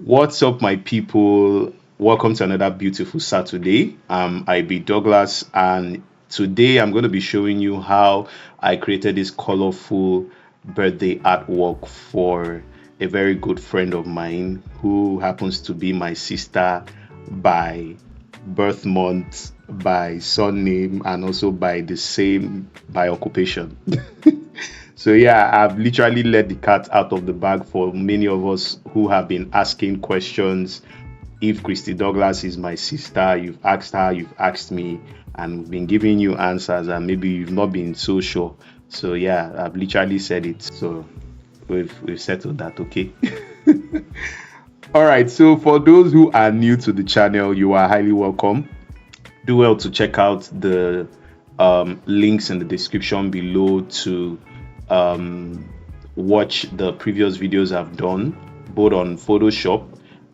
What's up, my people? Welcome to another beautiful Saturday. IB Douglas, and today I'm going to be showing you how I created this colorful birthday artwork for a very good friend of mine who happens to be my sister by birth month, by surname, and also by the same by occupation. So yeah, I've literally let the cat out of the bag for many of us who have been asking questions. If Christy Douglas is my sister, you've asked her, you've asked me, and we've been giving you answers, and maybe you've not been so sure. So yeah, I've literally said it. So we've settled that, okay? All right. So for those who are new to the channel, you are highly welcome. Do well to check out the links in the description below to um, watch the previous videos I've done, both on Photoshop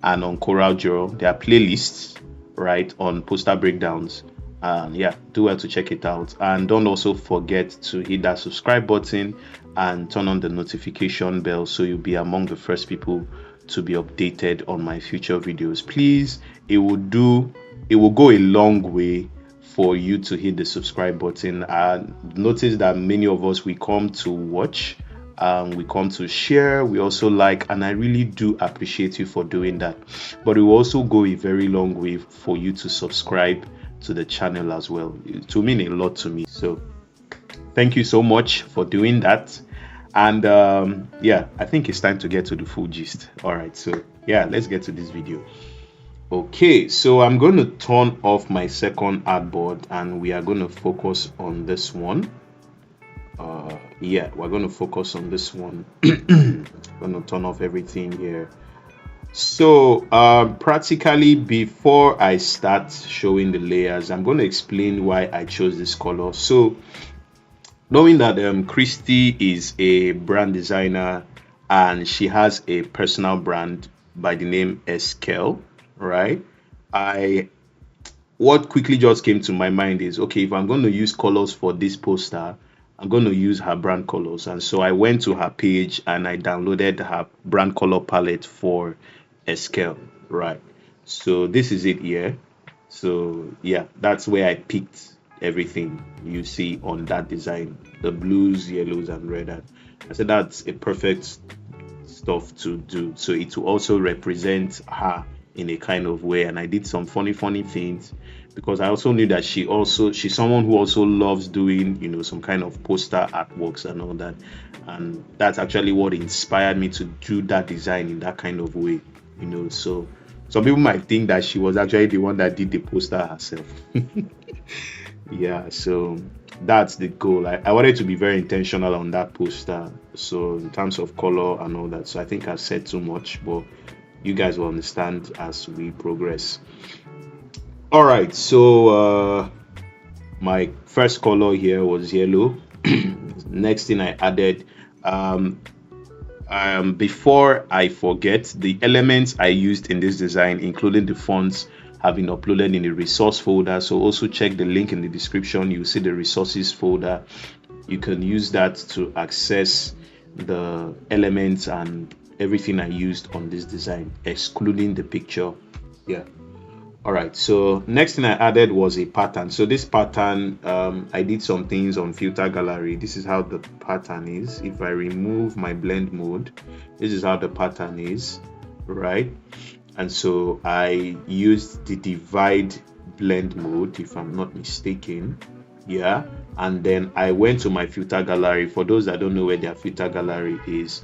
and on CorelDRAW. There are playlists, right, on poster breakdowns. And yeah, do well to check it out. And don't also forget to hit that subscribe button and turn on the notification bell so you'll be among the first people to be updated on my future videos. Please, it will go a long way for you to hit the subscribe button. And notice that many of us, we come to watch, we come to share, we also like, and I really do appreciate you for doing that. But it will also go a very long way for you to subscribe to the channel as well. It will mean a lot to me. So thank you so much for doing that. And yeah, I think it's time to get to the full gist. All right, so yeah, let's get to this video. Okay, so I'm going to turn off my second artboard and we are going to focus on this one. Yeah, we're going to focus on this one. I'm going to turn off everything here. So practically, before I start showing the layers, I'm going to explain why I chose this color. So knowing that Christy is a brand designer and she has a personal brand by the name Eskel, right? I What quickly just came to my mind is, okay, if I'm going to use colors for this poster, I'm going to use her brand colors. And so I went to her page and I downloaded her brand color palette for Eskel, right? So this is it here. So yeah, that's where I picked everything you see on that design, the blues, yellows, and red. And I said that's a perfect stuff to do. So it will also represent her in a kind of way. And I did some funny things because I also knew that she's someone who also loves doing, some kind of poster artworks and all that. And that's actually what inspired me to do that design in that kind of way. So some people might think that she was actually the one that did the poster herself. Yeah, so that's the goal. I wanted to be very intentional on that poster. So in terms of color and all that. So I think I've said too much, but you guys will understand as we progress. All right, so my first color here was yellow. Next thing I added, um, before I forget, the elements I used in this design, including the fonts, have been uploaded in the resource folder. So also check the link in the description. You see the resources folder. You can use that to access the elements and everything I used on this design, excluding the picture. Yeah. All right, so next thing I added was a pattern. So this pattern, I did some things on filter gallery. This is how the pattern is. If I remove my blend mode, this is how the pattern is, right? And so I used the divide blend mode, if I'm not mistaken. Yeah, and then I went to my filter gallery. For those that don't know where their filter gallery is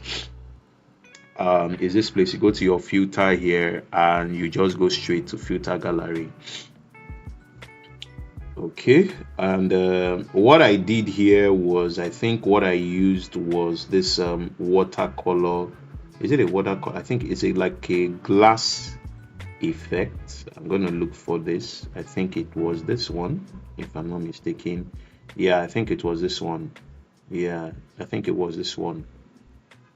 this place. You go to your filter here and you just go straight to filter gallery. Okay, and what I did here was, I think what I used was this watercolor. Is it a watercolor? I think it's like a glass effect. I'm gonna look for this. I think it was this one, if I'm not mistaken. Yeah, I think it was this one. Yeah, I think it was this one.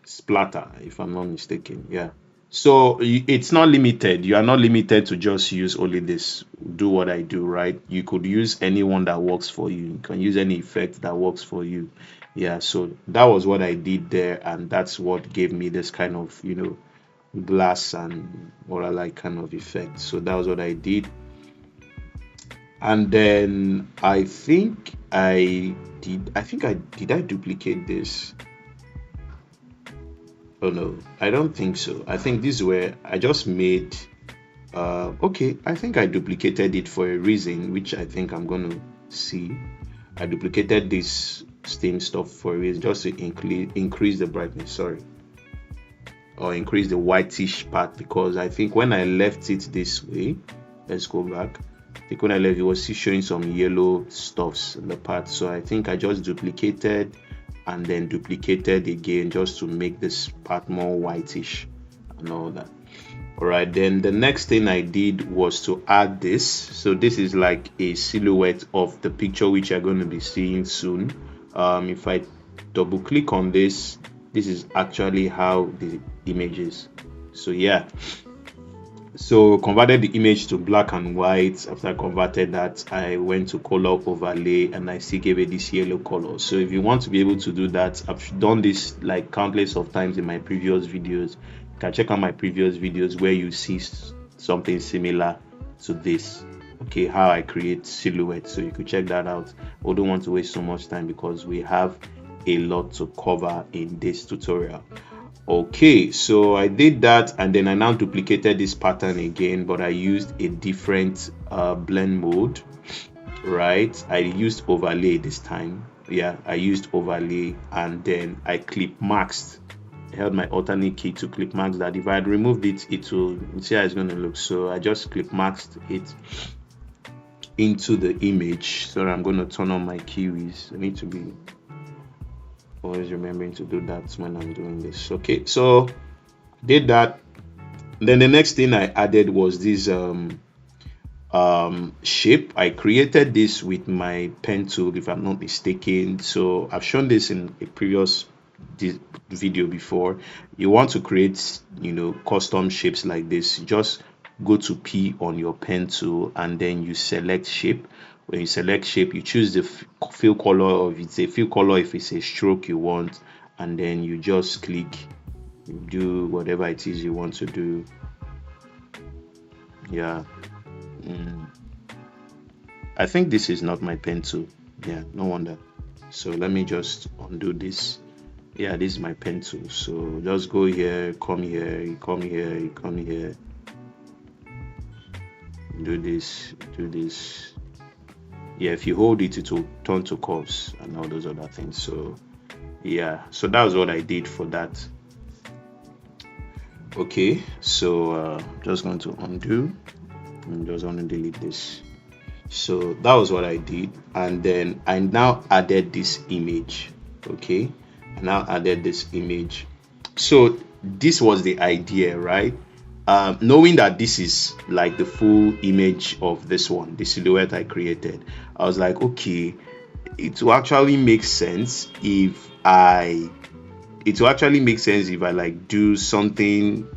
Splatter, if I'm not mistaken. Yeah, so it's not limited. You are not limited to just use only this. Do what I do, right? You could use any one that works for you. You can use any effect that works for you. Yeah, so that was what I did there, and that's what gave me this kind of glass and or like kind of effect. So that was what I did. And then I duplicate this. Oh no, I don't think so. I think this is where I just made okay, I think I duplicated it for a reason, which I think I'm gonna see. I duplicated this stain stuff for a reason, just to increase the brightness, sorry, or increase the whitish part, because I think when I left it this way, let's go back. I think when I left it was still showing some yellow stuffs in the part, so I think I just duplicated and then duplicated again just to make this part more whitish and all that. All right, then the next thing I did was to add this. So this is like a silhouette of the picture which you're going to be seeing soon. If I double click on this, this is actually how the image is. So yeah, so converted the image to black and white. After I converted that, I went to color overlay and I still gave it this yellow color. So if you want to be able to do that, I've done this like countless of times in my previous videos. You can check out my previous videos where you see something similar to this. Okay, how I create silhouettes. So you could check that out. I don't want to waste so much time because we have a lot to cover in this tutorial. Okay, so I did that and then I now duplicated this pattern again, but I used a different blend mode, right? I used overlay this time. Yeah, I used overlay and then I clip maxed. I held my alternate key to clip max that. If I had removed it, it will see how it's going to look. So I just clip maxed it into the image. So I'm going to turn on my keys. I need to be always remembering to do that when I'm doing this. Okay, so did that. Then the next thing I added was this shape. I created this with my pen tool, if I'm not mistaken. So I've shown this in a previous video before. You want to create, custom shapes like this, just go to P on your pen tool and then you select shape. When you select shape, you choose the fill color, or if it's a fill color, if it's a stroke you want, and then you just click, do whatever it is you want to do. Yeah, I think this is not my pen tool. Yeah, no wonder. So let me just undo this. Yeah, this is my pen tool. So just go here, come here, you come here, you come here, do this, do this. Yeah, if you hold it, it will turn to curves and all those other things. So yeah, so that was what I did for that. Okay, so just going to undo. I'm just going to delete this. So that was what I did, and then I now added this image. Okay, I now added this image. So this was the idea, right? Knowing that this is like the full image of this one, the silhouette I created, I was like, okay, it will actually make sense if I like do something,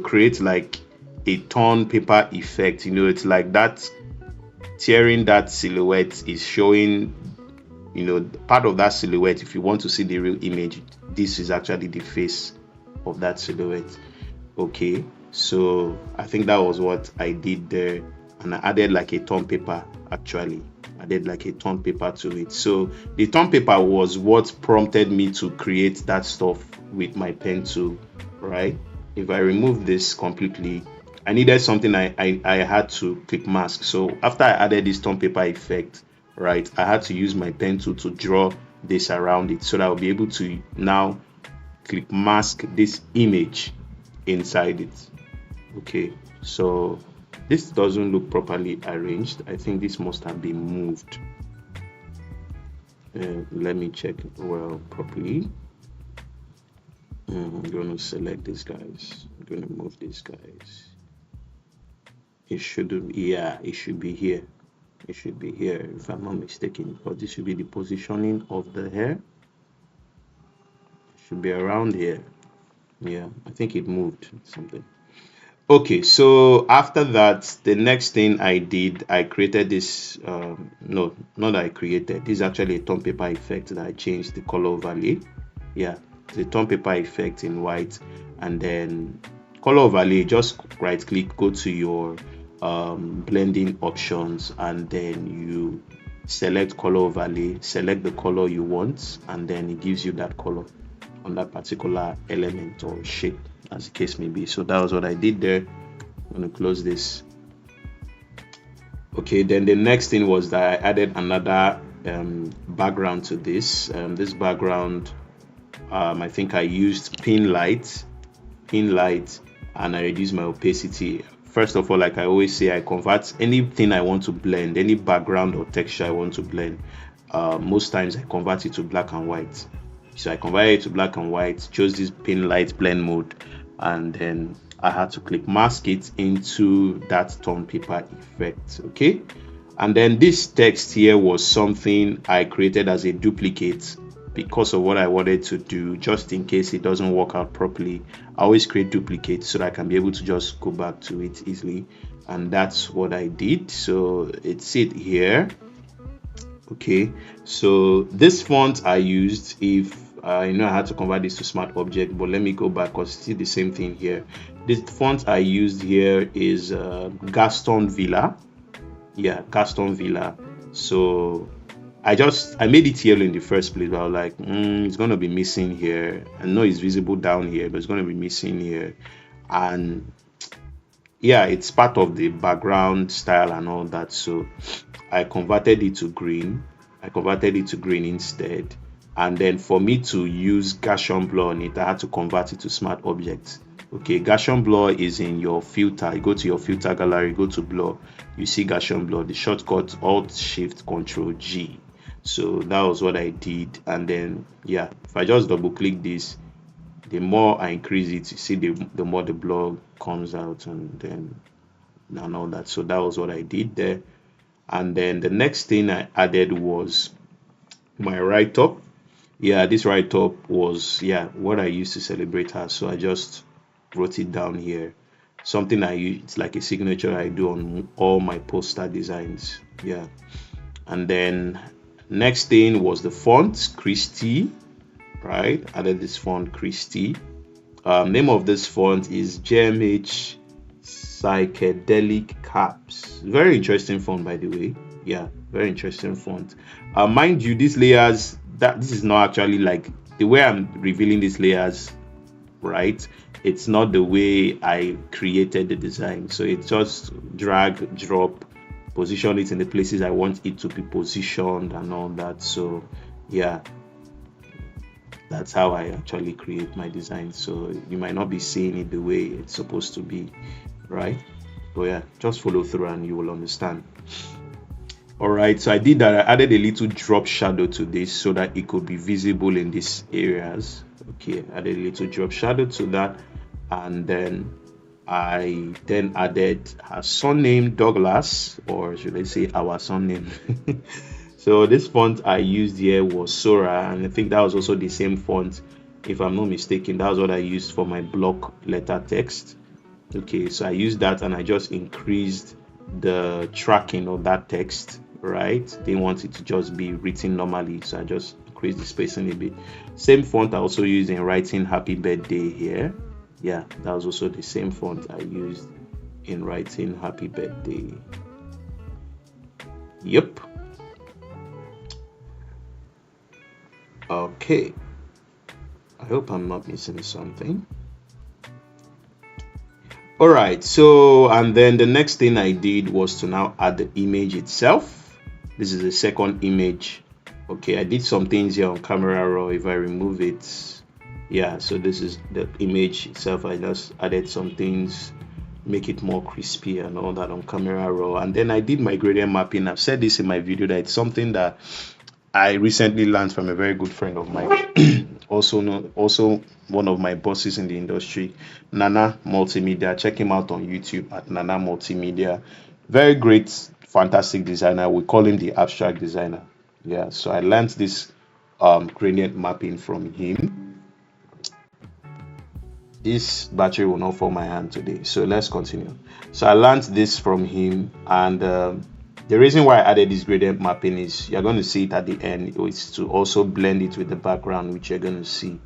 create like a torn paper effect. It's like that tearing that silhouette is showing, part of that silhouette. If you want to see the real image, this is actually the face of that silhouette. Okay, so I think that was what I did there, and I added like a torn paper. Actually, I did like a torn paper to it. So the torn paper was what prompted me to create that stuff with my pen tool, right? If I remove this completely, I needed something I had to click mask. So after I added this torn paper effect, right, I had to use my pen tool to draw this around it so that I'll be able to now click mask this image inside it. Okay, so this doesn't look properly arranged. I think this must have been moved. Let me check well properly. I'm going to select these guys. I'm going to move these guys. It should be, yeah, it should be here. It should be here if I'm not mistaken, because this should be the positioning of the hair. It should be around here. Yeah, I think it moved something. Okay, so after that, the next thing I did, I created this, no, not that I created, this is actually a tone paper effect that I changed the color overlay. Yeah, the tone paper effect in white, and then color overlay, just right click, go to your blending options, and then you select color overlay, select the color you want, and then it gives you that color on that particular element or shape, as the case may be. So that was what I did there. I'm going to close this. Okay, then the next thing was that I added another background to this. This background, I think I used pin light, and I reduced my opacity. First of all, like I always say, I convert anything I want to blend, any background or texture I want to blend. Most times I convert it to black and white. So I converted it to black and white, chose this pin light blend mode, and then I had to click mask it into that tone paper effect. Okay, and then this text here was something I created as a duplicate because of what I wanted to do, just in case it doesn't work out properly. I always create duplicates so that I can be able to just go back to it easily, and that's what I did. So it's it here. Okay, so this font I used, if I had to convert this to smart object, but let me go back because it's still the same thing here. This font I used here is Gaston Villa. Yeah, Gaston Villa. So I made it yellow in the first place, but I was like, it's gonna be missing here. I know it's visible down here, but it's gonna be missing here. And yeah, it's part of the background style and all that. So I converted it to green. Instead. And then for me to use Gaussian blur on it, I had to convert it to smart objects. Okay, Gaussian blur is in your filter. You go to your filter gallery, go to blur, you see Gaussian blur, the shortcut Alt Shift Control G. So that was what I did. And then yeah, if I just double click this, the more I increase it, you see the more the blur comes out, and all that. So that was what I did there. And then the next thing I added was my write-up. Yeah, this write-up was what I used to celebrate her. So I just wrote it down here. Something I use, it's like a signature I do on all my poster designs. Yeah. And then next thing was the font, Christie. Right, added this font, Christie. Name of this font is JMH Psychedelic Caps. Very interesting font, by the way. Yeah, very interesting font. Mind you, these layers, this is not actually like the way I'm revealing these layers, right? It's not the way I created the design. So it's just drag, drop, position it in the places I want it to be positioned and all that. So yeah, that's how I actually create my design. So you might not be seeing it the way it's supposed to be, right? But yeah, just follow through and you will understand. All right, so I did that. I added a little drop shadow to this so that it could be visible in these areas. Okay, added a little drop shadow to that, and then I added her surname, Douglas, or should I say our surname. So this font I used here was Sora, and I think that was also the same font, if I'm not mistaken. That was what I used for my block letter text. Okay, so I used that and I just increased the tracking of that text, right? They want it to just be written normally, so I just increased the spacing a bit. Same font I also used in writing happy birthday here. Yeah, that was also the same font I used in writing happy birthday. Yep. Okay, I hope I'm not missing something. All right, so and then the next thing I did was to now add the image itself. This is the second image. Okay, I did some things here on camera raw. If I remove it, yeah, so this is the image itself. I just added some things, make it more crispy and all that on camera raw. And then I did my gradient mapping. I've said this in my video that it's something that I recently learned from a very good friend of mine, also one of my bosses in the industry, Nana Multimedia. Check him out on YouTube at Nana Multimedia. Very great, fantastic designer. We call him the abstract designer. Yeah, so I learned this gradient mapping from him. This battery will not fall my hand today, so let's continue. So I learned this from him, and the reason why I added this gradient mapping is you're going to see it at the end. It's to also blend it with the background, which you're going to see.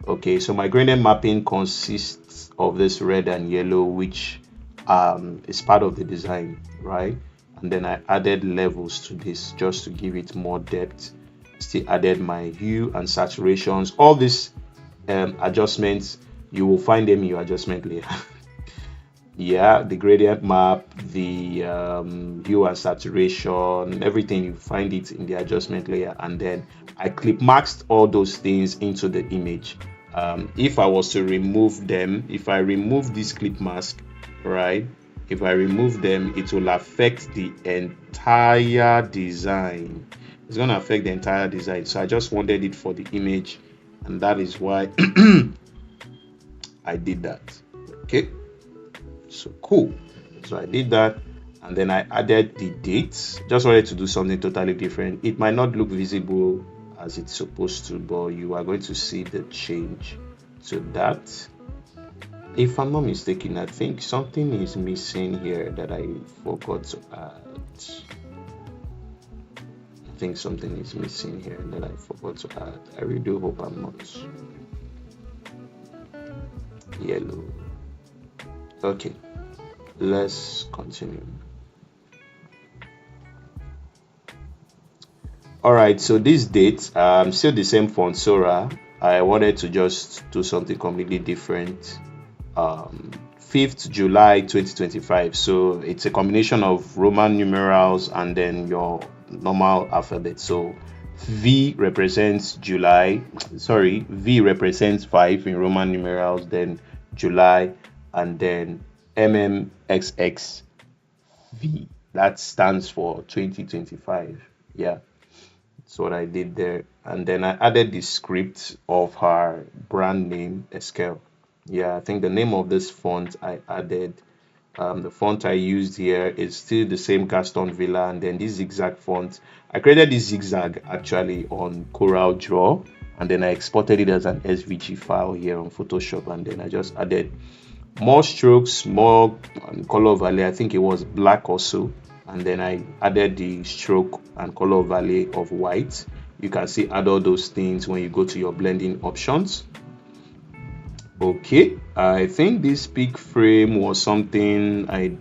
Okay, so my gradient mapping consists bits of this red and yellow, which is part of the design, right? And then I added levels to this just to give it more depth. Still added my hue and saturations. All these adjustments, you will find them in your adjustment layer. Yeah, the gradient map, the hue and saturation, everything, you find it in the adjustment layer. And then I clip maxed all those things into the image. If I was to remove them, if I remove this clip mask, right, if I remove them, it will affect the entire design. It's going to affect the entire design. So I just wanted it for the image, and that is why I did that. Okay, so cool. So I did that, and then I added the dates. Just wanted to do something totally different. It might not look visible as it's supposed to, but you are going to see the change to that. If I'm not mistaken, I think something is missing here that I forgot to add. I think something is missing here that I forgot to add. I really do hope I'm not. Yellow. Okay, let's continue. All right, so this date, still the same font, Sora. I wanted to just do something completely different. 5th July 2025. So it's a combination of Roman numerals and then your normal alphabet. So V represents July, sorry, V represents 5 in Roman numerals, then July, and then MMXXV. That stands for 2025. Yeah, that's what I did there. And then I added the script of her brand name, Eskel. Yeah, I think the name of this font I added, the font I used here is still the same Gaston Villa, and then this zigzag font, I created this zigzag actually on Coral Draw, and then I exported it as an SVG file here on Photoshop, and then I just added more strokes, more color overlay. I think it was black also, and then I added the stroke and color overlay of white. You can see add all those things when you go to your blending options. Okay, I think this peak frame was something I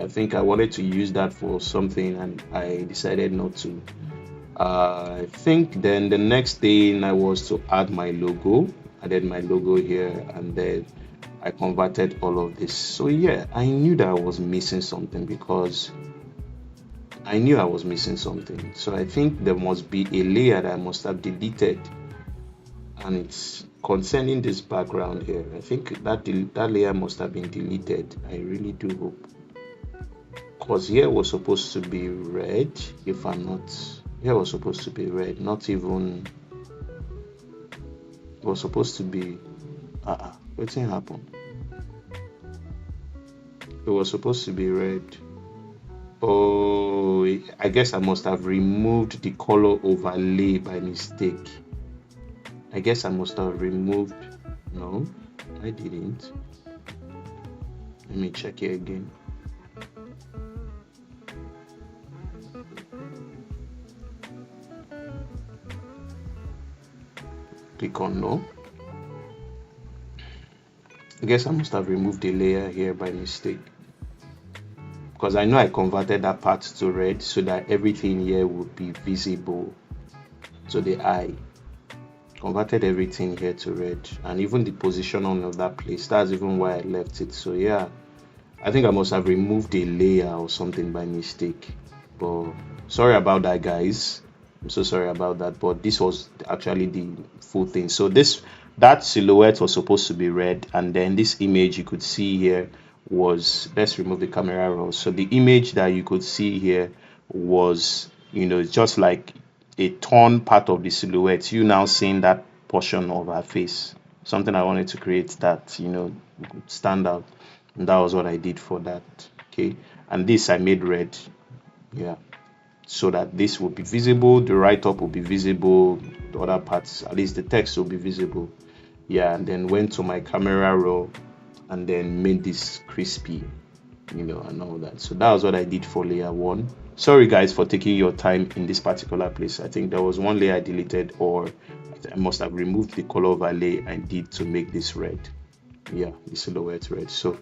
think I wanted to use that for something, and I decided not to. I think then the next thing I was to add my logo. Added my logo here, and then I converted all of this. So yeah, I knew that I was missing something, because I knew I was missing something. So I think there must be a layer that I must have deleted, and it's concerning this background here. I think that layer must have been deleted. I really do hope, because here was supposed to be red. If I'm not, here was supposed to be red, not even, it was supposed to be what's happened? It was supposed to be red. Oh, I guess I must have removed the color overlay by mistake. I guess I must have removed. No, I didn't. Let me check it again. Click on no. I guess I must have removed the layer here by mistake, because I know I converted that part to red so that everything here would be visible to the eye. Converted everything here to red, and even the positioning of that place, that's even why I left it. So yeah, I think I must have removed a layer or something by mistake, but sorry about that, guys. I'm so sorry about that, but this was actually the full thing. So that silhouette was supposed to be red, and then this image you could see here was, let's remove the camera roll. So the image that you could see here was, just like a torn part of the silhouette. You now seeing that portion of her face. Something I wanted to create that stand out, and that was what I did for that. Okay, and this I made red, yeah, so that this will be visible, the write-up will be visible, the other parts, at least the text will be visible. Yeah, and then went to my camera roll and then made this crispy, and all that. So that was what I did for layer 1. Sorry guys for taking your time in this particular place. I think there was one layer I deleted, or I must have removed the color overlay I did to make this red. Yeah, the silhouette red. So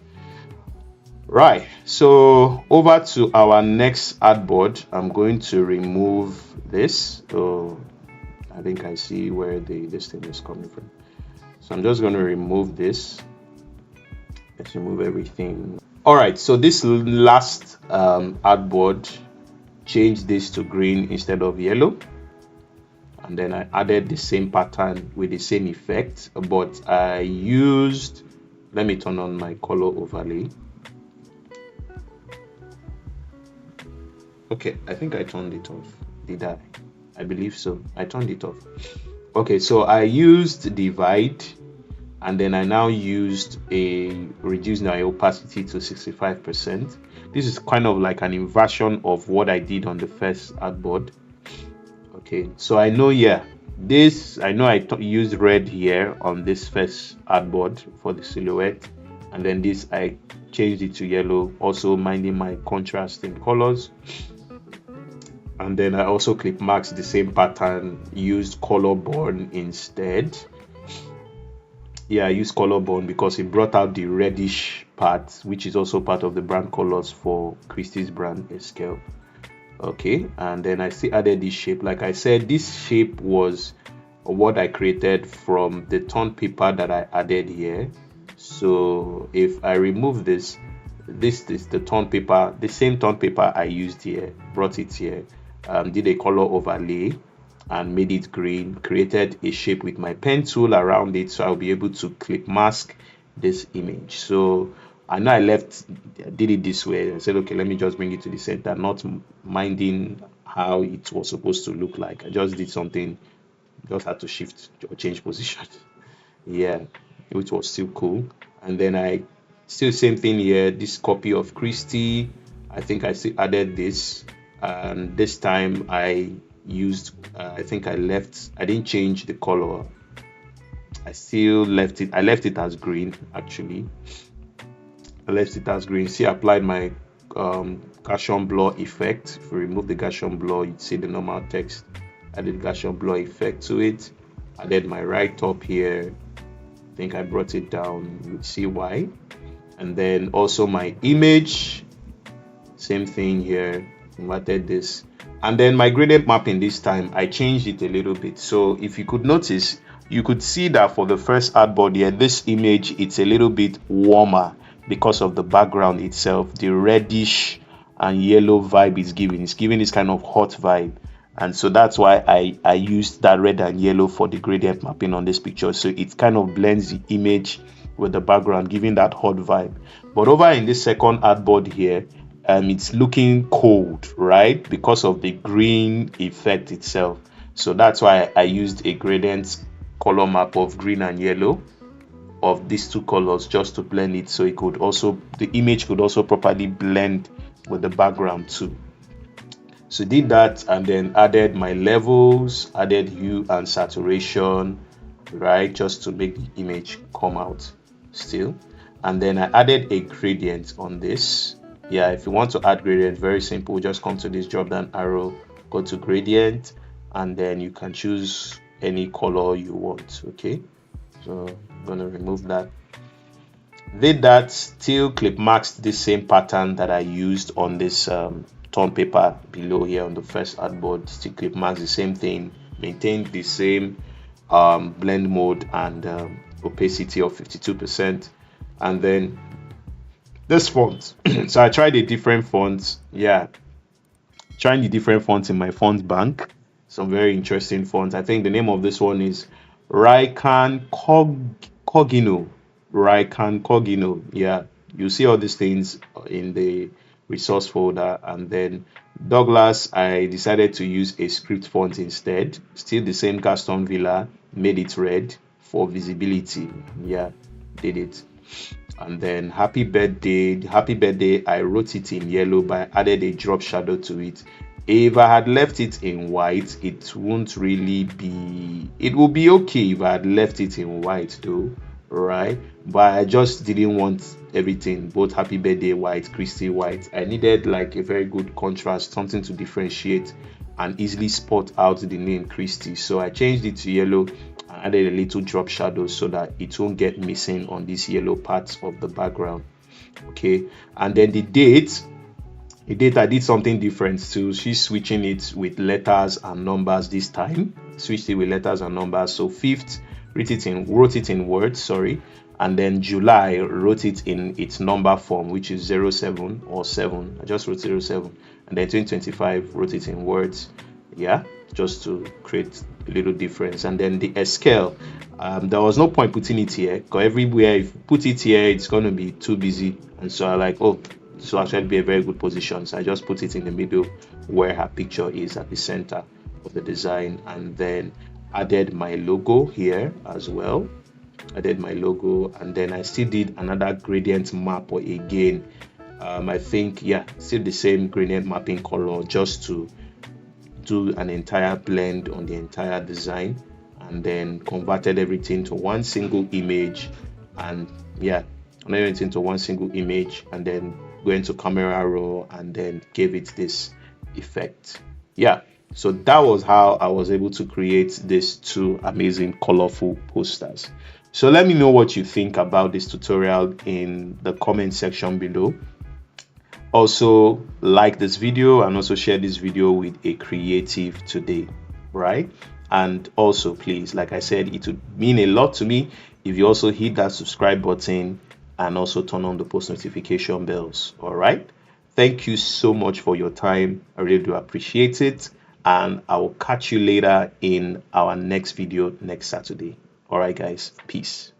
right, so over to our next artboard. I'm going to remove this. So I think I see where this thing is coming from. So I'm just going to remove this. Let's remove everything. All right, so this last artboard, change this to green instead of yellow, and then I added the same pattern with the same effect, but I used, let me turn on my color overlay. Okay, I think I turned it off. Did I believe so. I turned it off. Okay, so I used divide, and then I now used a reduce my opacity to 65%. This is kind of like an inversion of what I did on the first artboard. Okay, so I know, yeah, this, I know I used red here on this first artboard for the silhouette, and then this I changed it to yellow, also minding my contrast in colors. And then I also clip marks the same pattern, used Colourful instead. Yeah, I used Colourful because it brought out the reddish part, which is also part of the brand colors for Christie's brand scale. Okay, and then I still added this shape. Like I said, this shape was what I created from the torn paper that I added here. So if I remove this, this is the torn paper, the same torn paper I used here, brought it here, did a color overlay and made it green, created a shape with my pen tool around it, so I'll be able to clip mask this image. So I know I did it this way. I said, okay, let me just bring it to the center, not minding how it was supposed to look like. I just did something, just had to shift or change position. Yeah, which was still cool. And then I still same thing here, this copy of Christie. I think I still added this, and this time I used I think I didn't change the color. I still left it, I left it as green. Actually, I left it as green. See, I applied my Gaussian blur effect. If you remove the Gaussian blur, you'd see the normal text. I did Gaussian blur effect to it. I did my right top here. I think I brought it down. You see why. And then also my image, same thing here. Converted this, and then my gradient mapping this time I changed it a little bit. So if you could notice, you could see that for the first artboard here, this image, it's a little bit warmer because of the background itself. The reddish and yellow vibe is giving, it's giving this kind of hot vibe, and so that's why I used that red and yellow for the gradient mapping on this picture. So it kind of blends the image with the background, giving that hot vibe. But over in this second artboard here, it's looking cold, right, because of the green effect itself. So that's why I used a gradient color map of green and yellow of these two colors, just to blend it, so it could also, the image could also properly blend with the background too. So did that, and then added my levels, added hue and saturation, right, just to make the image come out still. And then I added a gradient on this. Yeah, if you want to add gradient, very simple, just come to this drop down arrow, go to gradient, and then you can choose any color you want. Okay, so I'm gonna remove that. Did that, still clip marked the same pattern that I used on this torn paper below here on the first artboard. Still clip marks the same thing, maintained the same blend mode and opacity of 52%. And then this font, so I tried a different font. Yeah, trying the different fonts in my font bank, some very interesting fonts. I think the name of this one is Cogino. Raikan Cogino. Yeah, you see all these things in the resource folder. And then Douglas, I decided to use a script font instead. Still the same Gaston Villa, made it red for visibility. Yeah, did it. And then happy birthday, I wrote it in yellow, but I added a drop shadow to it. If I had left it in white, it won't really be, it will be okay if I had left it in white though, right? But I just didn't want everything, both happy birthday white, Christie white. I needed like a very good contrast, something to differentiate and easily spot out the name Christie. So I changed it to yellow, I added a little drop shadow so that it won't get missing on this yellow part of the background. Okay, and then the date I did something different too. She's switching it with letters and numbers this time. Switched it with letters and numbers. So 5th wrote it in words, sorry, and then July wrote it in its number form, which is 07 or 7. I just wrote 07, and then 2025 wrote it in words. Yeah, just to create a little difference. And then the scale, there was no point putting it here because everywhere if you put it here, it's going to be too busy. And so I like, oh, this will actually be a very good position. So I just put it in the middle where her picture is at the center of the design, and then added my logo here as well. Added my logo, and then I still did another gradient map again. I think, yeah, still the same gradient mapping color, just to do an entire blend on the entire design, and then converted everything to one single image. And yeah, everything to one single image, and then went to camera raw and then gave it this effect. Yeah, so that was how I was able to create these two amazing colorful posters. So let me know what you think about this tutorial in the comment section below. Also like this video and also share this video with a creative today, right? And also, please, like I said, it would mean a lot to me if you also hit that subscribe button and also turn on the post notification bells. All right, thank you so much for your time. I really do appreciate it, and I will catch you later in our next video next Saturday. All right, guys, peace.